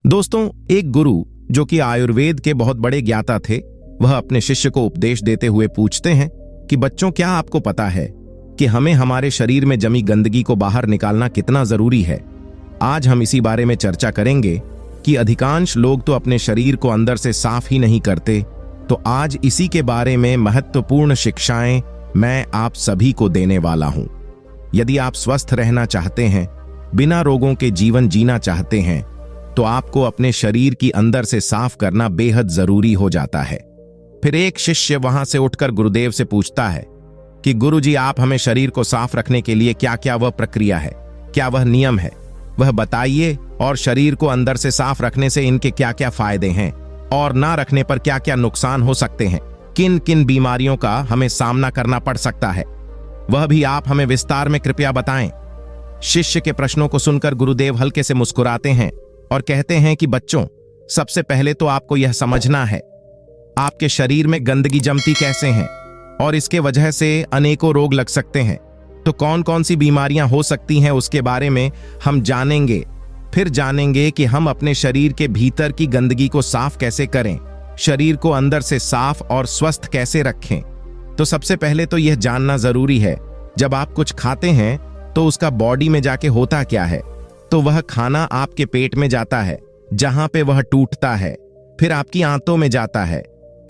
दोस्तों, एक गुरु जो कि आयुर्वेद के बहुत बड़े ज्ञाता थे, वह अपने शिष्य को उपदेश देते हुए पूछते हैं कि बच्चों, क्या आपको पता है कि हमें हमारे शरीर में जमी गंदगी को बाहर निकालना कितना जरूरी है। आज हम इसी बारे में चर्चा करेंगे कि अधिकांश लोग तो अपने शरीर को अंदर से साफ ही नहीं करते। तो आज इसी के बारे में महत्वपूर्ण शिक्षाएं मैं आप सभी को देने वाला हूं। यदि आप स्वस्थ रहना चाहते हैं, बिना रोगों के जीवन जीना चाहते हैं, तो आपको अपने शरीर की अंदर से साफ करना बेहद जरूरी हो जाता है। फिर एक शिष्य वहां से उठकर गुरुदेव से पूछता है कि गुरुजी, आप हमें शरीर को साफ रखने के लिए क्या क्या वह प्रक्रिया है, क्या वह नियम है, वह बताइए। और शरीर को अंदर से साफ रखने से इनके क्या क्या फायदे हैं और ना रखने पर क्या क्या नुकसान हो सकते हैं, किन किन बीमारियों का हमें सामना करना पड़ सकता है, वह भी आप हमें विस्तार में कृपया बताएं। शिष्य के प्रश्नों को सुनकर गुरुदेव हल्के से मुस्कुराते हैं और कहते हैं कि बच्चों, सबसे पहले तो आपको यह समझना है आपके शरीर में गंदगी जमती कैसे है और इसके वजह से अनेकों रोग लग सकते हैं। तो कौन कौन सी बीमारियां हो सकती हैं उसके बारे में हम जानेंगे। फिर जानेंगे कि हम अपने शरीर के भीतर की गंदगी को साफ कैसे करें, शरीर को अंदर से साफ और स्वस्थ कैसे रखें। तो सबसे पहले तो यह जानना जरूरी है, जब आप कुछ खाते हैं तो उसका बॉडी में जाके होता क्या है। तो वह खाना आपके पेट में जाता है, जहां पे वह टूटता है, फिर आपकी आंतों में जाता है,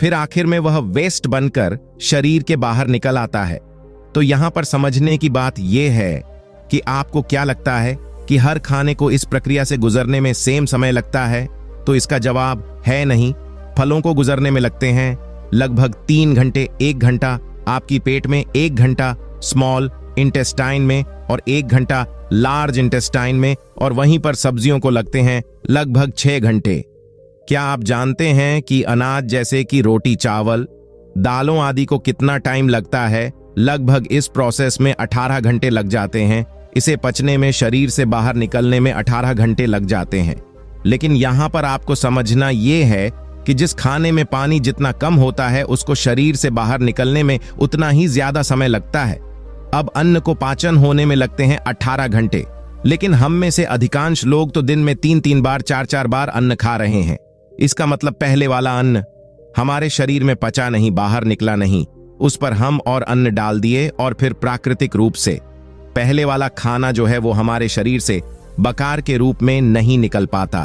फिर आखिर में वह वेस्ट बनकर शरीर के बाहर निकल आता है। तो यहां पर समझने की बात यह है कि आपको क्या लगता है कि हर खाने को इस प्रक्रिया से गुजरने में सेम समय लगता है? तो इसका जवाब है नहीं। फलों को गुजरने में लगते हैं लगभग 3 घंटे, 1 घंटा आपकी पेट में, 1 घंटा स्मॉल इंटेस्टाइन में और 1 घंटा लार्ज इंटेस्टाइन में, और वहीं पर सब्जियों को लगते हैं लगभग 6 घंटे। क्या आप जानते हैं कि अनाज जैसे कि रोटी, चावल, दालों आदि को कितना टाइम लगता है? लगभग इस प्रोसेस में 18 घंटे लग जाते हैं। इसे पचने में, शरीर से बाहर निकलने में 18 घंटे लग जाते हैं। लेकिन यहां पर आपको समझना यह है कि जिस खाने में पानी जितना कम होता है, उसको शरीर से बाहर निकलने में उतना ही ज्यादा समय लगता है। अब अन्न को पाचन होने में लगते हैं 18 घंटे, लेकिन हम में से अधिकांश लोग तो दिन में 3-3 बार, 4-4 बार अन्न खा रहे हैं। इसका मतलब पहले वाला अन्न हमारे शरीर में पचा नहीं, बाहर निकला नहीं, उस पर हम और अन्न डाल दिए और फिर प्राकृतिक रूप से पहले वाला खाना जो है वो हमारे शरीर से बकार के रूप में नहीं निकल पाता।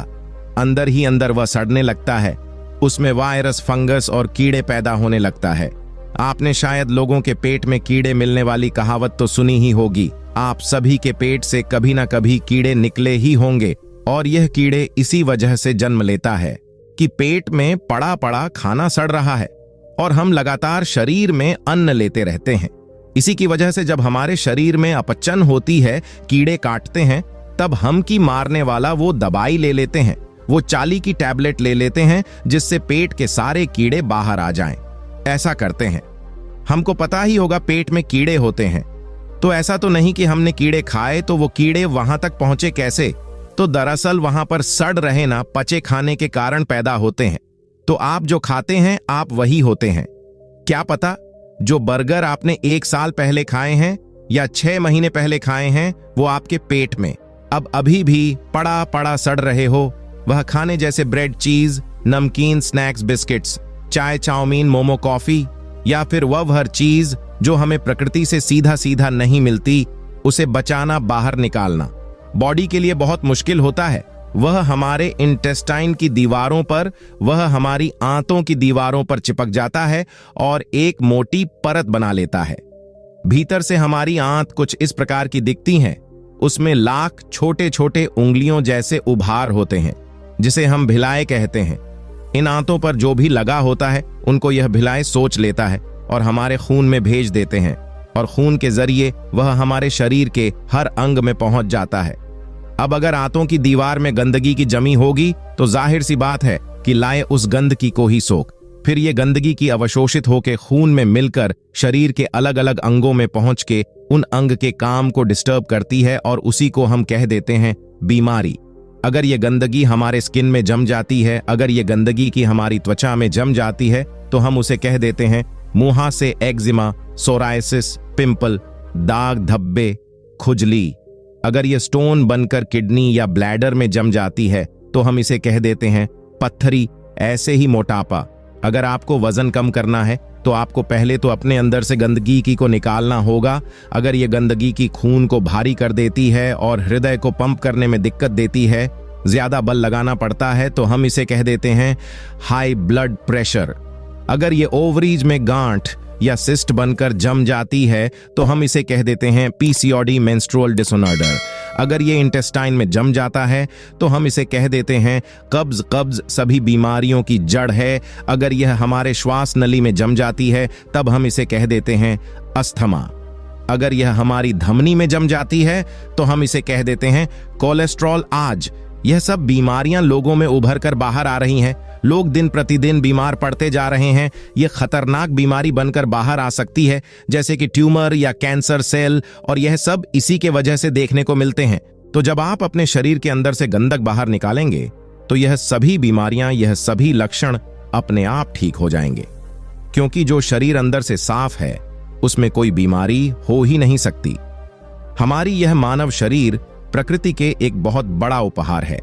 अंदर ही अंदर वह सड़ने लगता है, उसमें वायरस, फंगस और कीड़े पैदा होने लगता है। आपने शायद लोगों के पेट में कीड़े मिलने वाली कहावत तो सुनी ही होगी। आप सभी के पेट से कभी ना कभी कीड़े निकले ही होंगे, और यह कीड़े इसी वजह से जन्म लेता है कि पेट में पड़ा पड़ा खाना सड़ रहा है और हम लगातार शरीर में अन्न लेते रहते हैं। इसी की वजह से जब हमारे शरीर में अपचन होती है, कीड़े काटते हैं, तब हम की मारने वाला वो दवाई ले लेते हैं, वो चाली की टैबलेट ले लेते हैं, जिससे पेट के सारे कीड़े बाहर आ जाएं। ऐसा करते हैं। हमको पता ही होगा पेट में कीड़े होते हैं, तो ऐसा तो नहीं कि हमने कीड़े खाए तो वो कीड़े वहां तक पहुंचे कैसे? तो दरअसल वहां पर सड़ रहे ना पचे खाने के कारण पैदा होते हैं। तो आप जो खाते हैं आप वही होते हैं। क्या पता जो बर्गर आपने 1 साल पहले खाए हैं या 6 महीने पहले खाए हैं, वो आपके पेट में अब अभी भी पड़ा पड़ा सड़ रहे हो। वह खाने जैसे ब्रेड, चीज, नमकीन, स्नैक्स, बिस्किट्स, चाय, चाउमीन, मोमो, कॉफी, या फिर वह हर चीज जो हमें प्रकृति से सीधा सीधा नहीं मिलती, उसे बचाना, बाहर निकालना बॉडी के लिए बहुत मुश्किल होता है। वह हमारे इंटेस्टाइन की दीवारों पर, वह हमारी आंतों की दीवारों पर चिपक जाता है और एक मोटी परत बना लेता है। भीतर से हमारी आंत कुछ इस प्रकार की दिखती हैं। उसमें लाख छोटे छोटे उंगलियों जैसे उभार होते हैं, जिसे हम भिलाए कहते हैं। इन आंतों पर जो भी लगा होता है उनको यह भिलाए सोच लेता है और हमारे खून में भेज देते हैं, और खून के जरिए वह हमारे शरीर के हर अंग में पहुंच जाता है। अब अगर आंतों की दीवार में गंदगी की जमी होगी तो जाहिर सी बात है कि लाए उस गंदगी को ही सोख। फिर ये गंदगी की अवशोषित होकर खून में मिलकर शरीर के अलग अलग अंगों में पहुंच के उन अंग के काम को डिस्टर्ब करती है, और उसी को हम कह देते हैं बीमारी। अगर ये गंदगी हमारे स्किन में जम जाती है, अगर ये गंदगी की हमारी त्वचा में जम जाती है, तो हम उसे कह देते हैं मुहासे, एक्जिमा, सोरायसिस, पिंपल, दाग, धब्बे, खुजली। अगर ये स्टोन बनकर किडनी या ब्लैडर में जम जाती है तो हम इसे कह देते हैं पत्थरी। ऐसे ही मोटापा, अगर आपको वजन कम करना है तो आपको पहले तो अपने अंदर से गंदगी की को निकालना होगा। अगर ये गंदगी की खून को भारी कर देती है और हृदय को पंप करने में दिक्कत देती है, ज्यादा बल लगाना पड़ता है, तो हम इसे कह देते हैं हाई ब्लड प्रेशर। अगर ये ओवरीज में गांठ या सिस्ट बनकर जम जाती है तो हम इसे कह देते हैं पीसीओडी, मेंस्ट्रुअल डिसऑर्डर। अगर ये इंटेस्टाइन में जम जाता है तो हम इसे कह देते हैं कब्ज। कब्ज सभी बीमारियों की जड़ है। अगर यह हमारे श्वास नली में जम जाती है तब हम इसे कह देते हैं अस्थमा। अगर यह हमारी धमनी में जम जाती है तो हम इसे कह देते हैं कोलेस्ट्रॉल। आज यह सब बीमारियां लोगों में उभर कर बाहर आ रही हैं। लोग दिन प्रतिदिन बीमार पड़ते जा रहे हैं। यह खतरनाक बीमारी बनकर बाहर आ सकती है, जैसे कि ट्यूमर या कैंसर सेल, और यह सब इसी के वजह से देखने को मिलते हैं। तो जब आप अपने शरीर के अंदर से गंदक बाहर निकालेंगे तो यह सभी बीमारियां, यह सभी लक्षण अपने आप ठीक हो जाएंगे, क्योंकि जो शरीर अंदर से साफ है उसमें कोई बीमारी हो ही नहीं सकती। हमारी यह मानव शरीर प्रकृति के एक बहुत बड़ा उपहार है।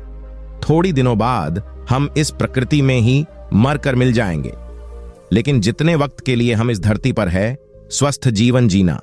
थोड़ी दिनों बाद हम इस प्रकृति में ही मरकर मिल जाएंगे, लेकिन जितने वक्त के लिए हम इस धरती पर है, स्वस्थ जीवन जीना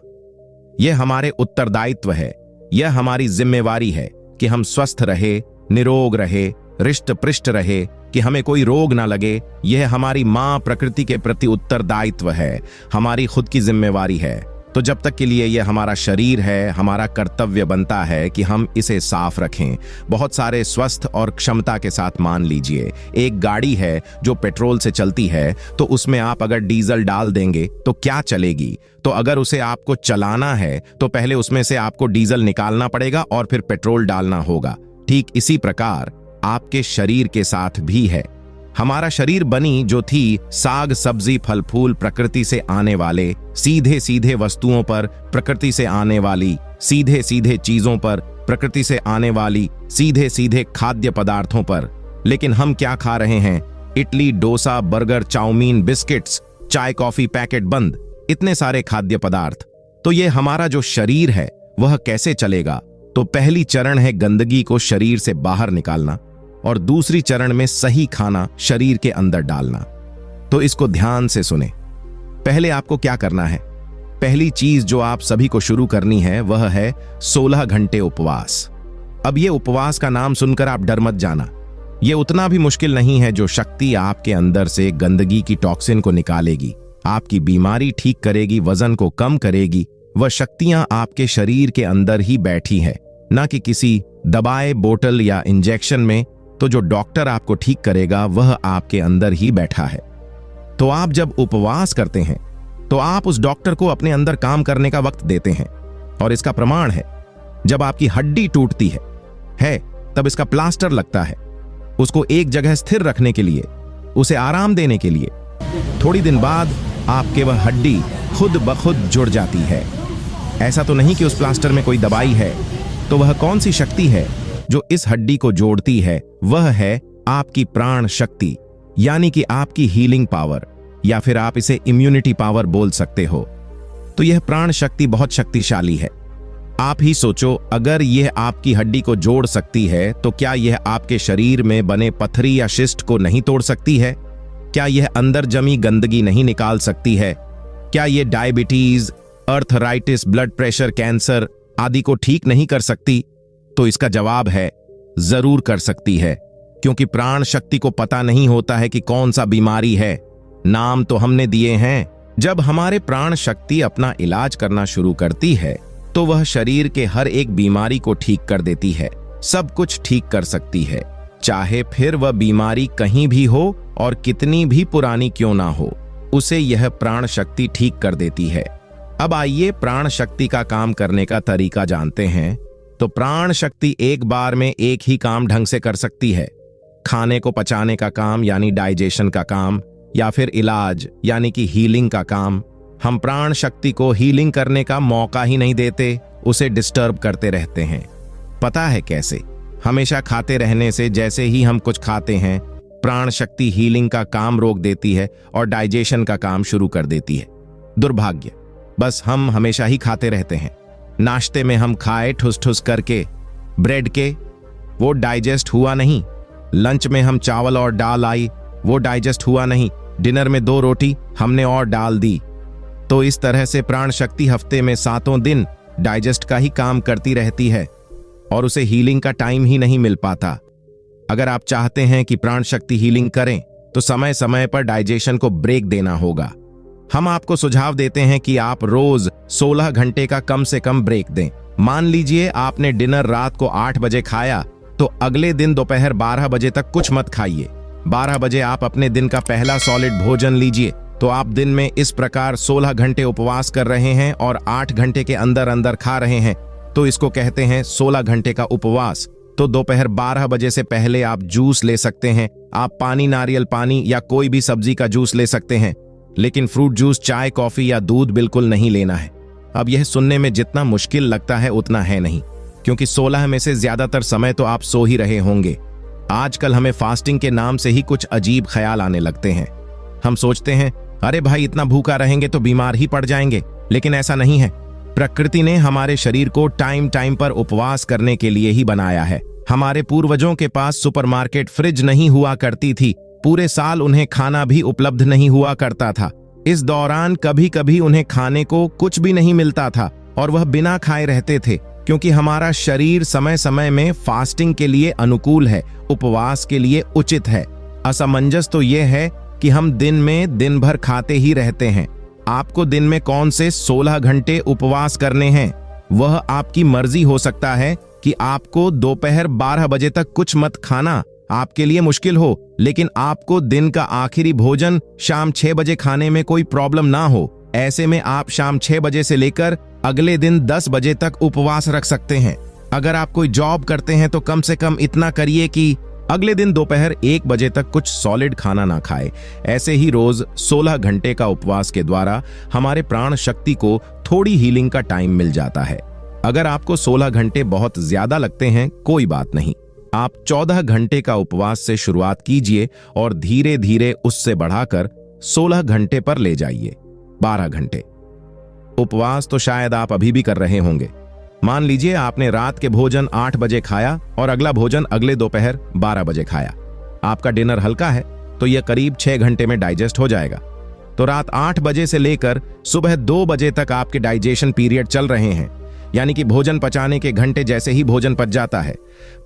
यह हमारे उत्तरदायित्व है। यह हमारी जिम्मेवारी है कि हम स्वस्थ रहे, निरोग रहे, रिष्ट पृष्ठ रहे, कि हमें कोई रोग ना लगे। यह हमारी मां प्रकृति के प्रति उत्तरदायित्व है, हमारी खुद की जिम्मेवारी है। तो जब तक के लिए यह हमारा शरीर है, हमारा कर्तव्य बनता है कि हम इसे साफ रखें, बहुत सारे स्वस्थ और क्षमता के साथ। मान लीजिए एक गाड़ी है जो पेट्रोल से चलती है, तो उसमें आप अगर डीजल डाल देंगे तो क्या चलेगी? तो अगर उसे आपको चलाना है तो पहले उसमें से आपको डीजल निकालना पड़ेगा और फिर पेट्रोल डालना होगा। ठीक इसी प्रकार आपके शरीर के साथ भी है। हमारा शरीर बनी जो थी साग सब्जी फल फूल, प्रकृति से आने वाले सीधे सीधे वस्तुओं पर, प्रकृति से आने वाली सीधे सीधे चीजों पर, प्रकृति से आने वाली सीधे सीधे खाद्य पदार्थों पर। लेकिन हम क्या खा रहे हैं? Idli, dosa, burger, chowmein, biscuits, चाय, कॉफी, पैकेट बंद, इतने सारे खाद्य पदार्थ। तो ये हमारा जो शरीर है वह कैसे चलेगा? तो पहली चरण है गंदगी को शरीर से बाहर निकालना, और दूसरी चरण में सही खाना शरीर के अंदर डालना। तो इसको ध्यान से सुने। पहले आपको क्या करना है? पहली चीज जो आप सभी को शुरू करनी है वह है 16 घंटे उपवास। अब ये उपवास का नाम सुनकर आप डर मत जाना। ये उतना भी मुश्किल नहीं है। जो शक्ति आपके अंदर से गंदगी की टॉक्सिन को निकालेगी, आपकी बीमारी ठीक करेगी, वजन को कम करेगी, वह शक्तियां आपके शरीर के अंदर ही बैठी है, ना कि किसी दवाई बोतल या इंजेक्शन में। तो जो डॉक्टर आपको ठीक करेगा वह आपके अंदर ही बैठा है। तो आप जब उपवास करते हैं तो आप उस डॉक्टर को अपने अंदर काम करने का वक्त देते हैं। और इसका प्रमाण है, जब आपकी हड्डी टूटती है तब इसका प्लास्टर लगता है, उसको एक जगह स्थिर रखने के लिए, उसे आराम देने के लिए। थोड़ी दिन बाद आपके वह हड्डी खुद ब खुद जुड़ जाती है। ऐसा तो नहीं कि उस प्लास्टर में कोई दवाई है। तो वह कौन सी शक्ति है जो इस हड्डी को जोड़ती है? वह है आपकी प्राण शक्ति, यानी कि आपकी हीलिंग पावर, या फिर आप इसे इम्यूनिटी पावर बोल सकते हो। तो यह प्राण शक्ति बहुत शक्तिशाली है। आप ही सोचो, अगर यह आपकी हड्डी को जोड़ सकती है तो क्या यह आपके शरीर में बने पथरी या शिस्ट को नहीं तोड़ सकती है? क्या यह अंदर जमी गंदगी नहीं निकाल सकती है? क्या यह diabetes, arthritis, blood pressure, cancer आदि को ठीक नहीं कर सकती? तो इसका जवाब है जरूर कर सकती है, क्योंकि प्राण शक्ति को पता नहीं होता है कि कौन सा बीमारी है। नाम तो हमने दिए हैं। जब हमारे प्राण शक्ति अपना इलाज करना शुरू करती है तो वह शरीर के हर एक बीमारी को ठीक कर देती है, सब कुछ ठीक कर सकती है, चाहे फिर वह बीमारी कहीं भी हो और कितनी भी पुरानी क्यों ना हो, उसे यह प्राण शक्ति ठीक कर देती है। अब आइए प्राण शक्ति का काम करने का तरीका जानते हैं। तो प्राण शक्ति एक बार में एक ही काम ढंग से कर सकती है। खाने को पचाने का काम यानी डाइजेशन का काम, या फिर इलाज यानी कि हीलिंग का काम। हम प्राण शक्ति को हीलिंग करने का मौका ही नहीं देते, उसे डिस्टर्ब करते रहते हैं। पता है कैसे? हमेशा खाते रहने से जैसे ही हम कुछ खाते हैं, प्राण शक्ति हीलिंग का काम रोक देती है और डाइजेशन का काम शुरू कर देती है। दुर्भाग्य, बस हम हमेशा ही खाते रहते हैं। नाश्ते में हम खाए ठुस ठुस करके ब्रेड के, वो डाइजेस्ट हुआ नहीं, लंच में हम चावल और दाल आई, वो डाइजेस्ट हुआ नहीं। डिनर में 2 रोटी हमने और डाल दी। तो इस तरह से प्राण शक्ति हफ्ते में 7 दिन डाइजेस्ट का ही काम करती रहती है और उसे हीलिंग का टाइम ही नहीं मिल पाता। अगर आप चाहते हैं कि प्राण शक्ति हीलिंग करें तो समय समय पर डाइजेशन को ब्रेक देना होगा। हम आपको सुझाव देते हैं कि आप रोज 16 घंटे का कम से कम ब्रेक दें। मान लीजिए आपने डिनर रात को 8 बजे खाया तो अगले दिन दोपहर 12 बजे तक कुछ मत खाइए। 12 बजे आप अपने दिन का पहला सॉलिड भोजन लीजिए। तो आप दिन में इस प्रकार 16 घंटे उपवास कर रहे हैं और 8 घंटे के अंदर अंदर खा रहे हैं, तो इसको कहते हैं 16 घंटे का उपवास। तो दोपहर 12 बजे से पहले आप जूस ले सकते हैं। आप पानी, नारियल पानी या कोई भी सब्जी का जूस ले सकते हैं, लेकिन फ्रूट जूस, चाय, कॉफी या दूध बिल्कुल नहीं लेना है। अब यह सुनने में जितना मुश्किल लगता है उतना है नहीं, क्योंकि 16 में से ज्यादातर समय तो आप सो ही रहे होंगे। आजकल हमें फास्टिंग के नाम से ही कुछ अजीब ख्याल आने लगते हैं। हम सोचते हैं अरे भाई इतना भूखा रहेंगे तो बीमार ही पड़ जाएंगे, लेकिन ऐसा नहीं है। प्रकृति ने हमारे शरीर को टाइम टाइम पर उपवास करने के लिए ही बनाया है। हमारे पूर्वजों के पास सुपरमार्केट, फ्रिज नहीं हुआ करती थी। पूरे साल उन्हें खाना भी उपलब्ध नहीं हुआ करता था। इस दौरान कभी कभी उन्हें खाने को कुछ भी नहीं मिलता था और वह बिना खाए रहते थे, क्योंकि हमारा शरीर समय समय में फास्टिंग के लिए अनुकूल है, उपवास के लिए उचित है। असमंजस तो यह है कि हम दिन में दिन भर खाते ही रहते हैं। आपको दिन में कौन से 16 घंटे उपवास करने हैं, वह आपकी मर्जी हो सकता है कि आपको दोपहर 12 बजे तक कुछ मत खाना आपके लिए मुश्किल हो, लेकिन आपको दिन का आखिरी भोजन शाम 6 बजे खाने में कोई प्रॉब्लम ना हो। ऐसे में आप शाम 6 बजे से लेकर अगले दिन 10 बजे तक उपवास रख सकते हैं। अगर आप कोई जॉब करते हैं तो कम से कम इतना करिए कि अगले दिन दोपहर 1 बजे तक कुछ सॉलिड खाना ना खाए। ऐसे ही रोज 16 घंटे का उपवास के द्वारा हमारे प्राण शक्ति को थोड़ी हीलिंग का टाइम मिल जाता है। अगर आपको 16 घंटे बहुत ज्यादा लगते हैं, कोई बात नहीं, आप 14 घंटे का उपवास से शुरुआत कीजिए और धीरे धीरे उससे बढ़ाकर 16 घंटे पर ले जाइए। 12 घंटे उपवास तो शायद आप अभी भी कर रहे होंगे। मान लीजिए आपने रात के भोजन 8 बजे खाया और अगला भोजन अगले दोपहर 12 बजे खाया। आपका डिनर हल्का है तो यह करीब 6 घंटे में डाइजेस्ट हो जाएगा। तो रात 8 बजे से लेकर सुबह 2 बजे तक आपके डाइजेशन पीरियड चल रहे हैं, यानी कि भोजन पचाने के घंटे जैसे ही भोजन पच जाता है,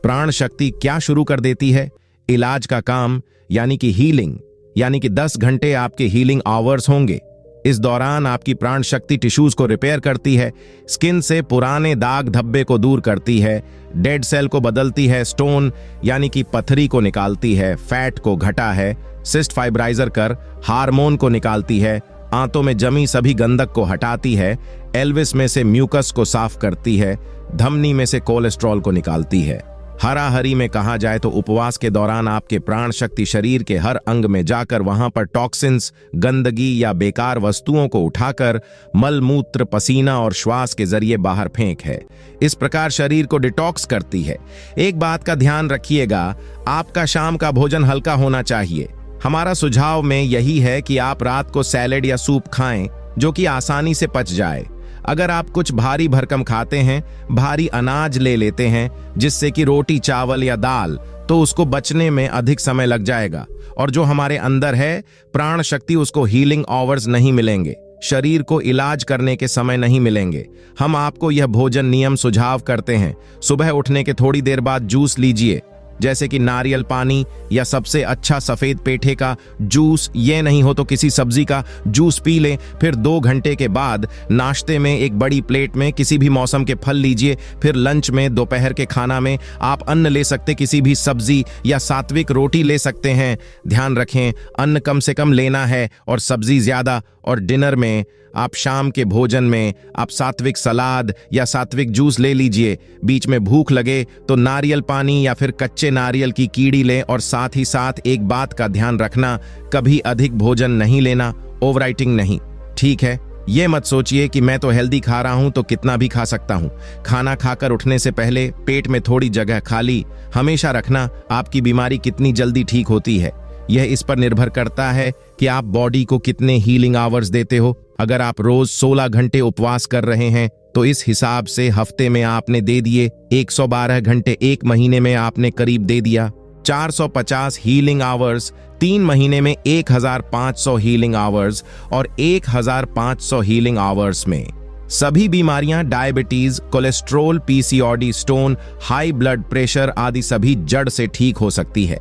प्राण शक्ति क्या शुरू कर देती है, इलाज का काम, यानी कि हीलिंग। यानी कि 10 घंटे आपके हीलिंग आवर्स होंगे। इस दौरान आपकी प्राण शक्ति टिश्यूज को रिपेयर करती है, स्किन से पुराने दाग धब्बे को दूर करती है, डेड सेल को बदलती है, स्टोन यानी कि पथरी को निकालती है, फैट को घटा है, सिस्ट फाइब्राइजर कर हार्मोन को निकालती है, आंतों में जमी सभी गंदक को हटाती है, एल्विस में से म्यूकस को साफ करती है, धमनी में से कोलेस्ट्रॉल को निकालती है। हरा हरी में कहा जाए तो उपवास के दौरान आपके प्राण शक्ति शरीर के हर अंग में जाकर वहां पर टॉक्सिन्स, गंदगी या बेकार वस्तुओं को उठाकर मल, मूत्र, पसीना और श्वास के जरिए बाहर फेंक है। इस प्रकार शरीर को डिटॉक्स करती है। एक बात का ध्यान रखिएगा, आपका शाम का भोजन हल्का होना चाहिए। हमारा सुझाव में यही है कि आप रात को सैलेड या सूप खाएं जो कि आसानी से पच जाए। अगर आप कुछ भारी भरकम खाते हैं, भारी अनाज ले लेते हैं जिससे कि रोटी, चावल या दाल, तो उसको बचने में अधिक समय लग जाएगा और जो हमारे अंदर है प्राण शक्ति, उसको हीलिंग आवर्स नहीं मिलेंगे, शरीर को इलाज करने के समय नहीं मिलेंगे। हम आपको यह भोजन नियम सुझाव करते हैं। सुबह उठने के थोड़ी देर बाद जूस लीजिए, जैसे कि नारियल पानी या सबसे अच्छा सफेद पेठे का जूस, ये नहीं हो तो किसी सब्जी का जूस पी लें। फिर 2 घंटे के बाद नाश्ते में एक बड़ी प्लेट में किसी भी मौसम के फल लीजिए। फिर लंच में, दोपहर के खाना में आप अन्न ले सकते, किसी भी सब्जी या सात्विक रोटी ले सकते हैं। ध्यान रखें, अन्न कम से कम लेना है और सब्जी ज्यादा। और डिनर में आप शाम के भोजन में आप सात्विक सलाद या सात्विक जूस ले लीजिए। बीच में भूख लगे तो नारियल पानी या फिर कच्चे नारियल की कीड़ी लें। और साथ ही साथ एक बात का ध्यान रखना, कभी अधिक भोजन नहीं लेना, ओवरईटिंग नहीं, ठीक है? ये मत सोचिए कि मैं तो हेल्दी खा रहा हूं तो कितना भी खा सकता हूं। खाना खाकर उठने से पहले पेट में थोड़ी जगह खाली हमेशा रखना। आपकी बीमारी कितनी जल्दी ठीक होती है यह इस पर निर्भर करता है कि आप बॉडी को कितने हीलिंग आवर्स देते हो। अगर आप रोज 16 घंटे उपवास कर रहे हैं तो इस हिसाब से हफ्ते में आपने दे दिए 112 घंटे, 1 महीने में आपने करीब दे दिया 450 हीलिंग आवर्स, 3 महीने में 1500 हीलिंग आवर्स और 1500 हीलिंग आवर्स में सभी बीमारियां, diabetes, cholesterol, PCOD, stone, high blood pressure आदि सभी जड़ से ठीक हो सकती है।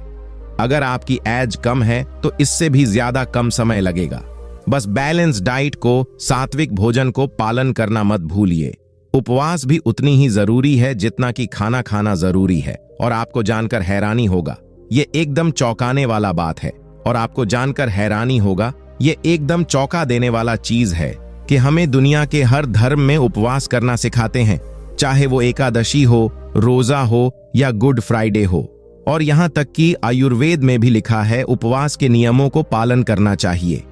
अगर आपकी एज कम है तो इससे भी ज्यादा कम समय लगेगा। बस बैलेंस डाइट को, सात्विक भोजन को पालन करना मत भूलिए। उपवास भी उतनी ही जरूरी है जितना कि खाना खाना जरूरी है। और आपको जानकर हैरानी होगा, ये एकदम चौंकाने वाला बात है। और आपको जानकर हैरानी होगा, ये एकदम चौंका देने वाला चीज है कि हमें दुनिया के हर धर्म में उपवास करना सिखाते हैं, चाहे वो एकादशी हो, रोजा हो या गुड फ्राइडे हो। और यहाँ तक कि आयुर्वेद में भी लिखा है उपवास के नियमों को पालन करना चाहिए।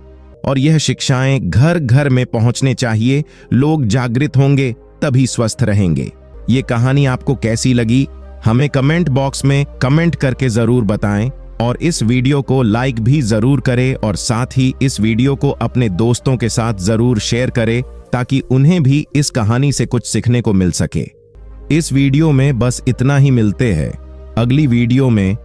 और यह शिक्षाएं घर घर में पहुंचने चाहिए। लोग जागृत होंगे तभी स्वस्थ रहेंगे। ये कहानी आपको कैसी लगी हमें कमेंट बॉक्स में कमेंट करके जरूर बताएं। और इस वीडियो को लाइक भी जरूर करें और साथ ही इस वीडियो को अपने दोस्तों के साथ जरूर शेयर करें ताकि उन्हें भी इस कहानी से कुछ सीखने को मिल सके। इस वीडियो में बस इतना ही, मिलते हैं अगली वीडियो में।